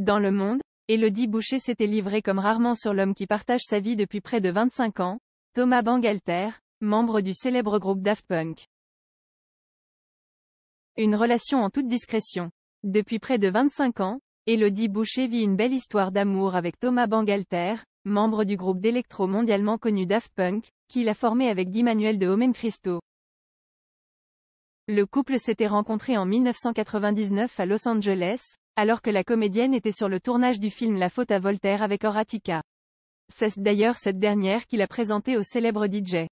Dans le monde, Élodie Boucher s'était livrée comme rarement sur l'homme qui partage sa vie depuis près de 25 ans, Thomas Bangalter, membre du célèbre groupe Daft Punk. Une relation en toute discrétion. Depuis près de 25 ans, Élodie Boucher vit une belle histoire d'amour avec Thomas Bangalter, membre du groupe d'électro mondialement connu Daft Punk, qu'il a formé avec Guy Manuel de Homem Christo. Le couple s'était rencontré en 1999 à Los Angeles, alors que la comédienne était sur le tournage du film La faute à Voltaire avec Horatica. C'est d'ailleurs cette dernière qui l'a présenté au célèbre DJ.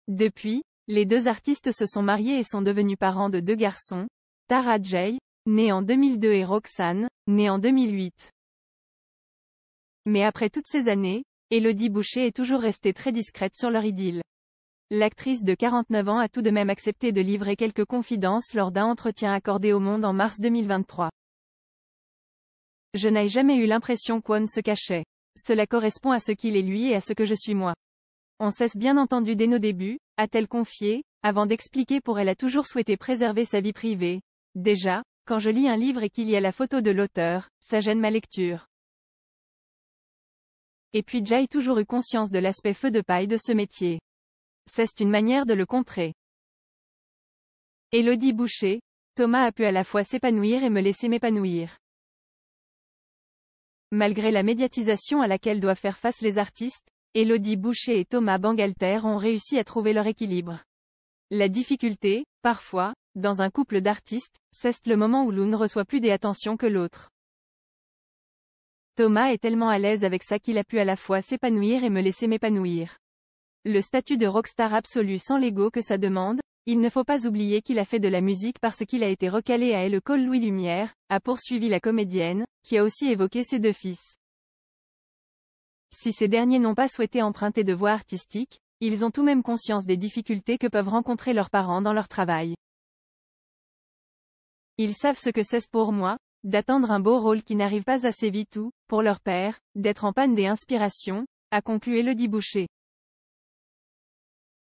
Depuis, les deux artistes se sont mariés et sont devenus parents de deux garçons, Tara J, née en 2002 et Roxane, née en 2008. Mais après toutes ces années, Élodie Boucher est toujours restée très discrète sur leur idylle. L'actrice de 49 ans a tout de même accepté de livrer quelques confidences lors d'un entretien accordé au Monde en mars 2023. Je n'ai jamais eu l'impression qu'on se cachait. Cela correspond à ce qu'il est lui et à ce que je suis moi. On s'est bien entendu dès nos débuts, a-t-elle confié, avant d'expliquer pour elle a toujours souhaité préserver sa vie privée. Déjà, quand je lis un livre et qu'il y a la photo de l'auteur, ça gêne ma lecture. Et puis j'ai toujours eu conscience de l'aspect feu de paille de ce métier. C'est une manière de le contrer. Élodie Boucher, Thomas a pu à la fois s'épanouir et me laisser m'épanouir. Malgré la médiatisation à laquelle doivent faire face les artistes, Élodie Boucher et Thomas Bangalter ont réussi à trouver leur équilibre. La difficulté, parfois, dans un couple d'artistes, c'est le moment où l'un ne reçoit plus d'attention que l'autre. Thomas est tellement à l'aise avec ça qu'il a pu à la fois s'épanouir et me laisser m'épanouir. Le statut de rockstar absolu sans l'ego que ça demande, il ne faut pas oublier qu'il a fait de la musique parce qu'il a été recalé à l'école Louis Lumière, a poursuivi la comédienne, qui a aussi évoqué ses deux fils. Si ces derniers n'ont pas souhaité emprunter de voie artistique, ils ont tout de même conscience des difficultés que peuvent rencontrer leurs parents dans leur travail. Ils savent ce que c'est pour moi, d'attendre un beau rôle qui n'arrive pas assez vite ou, pour leur père, d'être en panne d'inspiration, a conclu Élodie Boucher.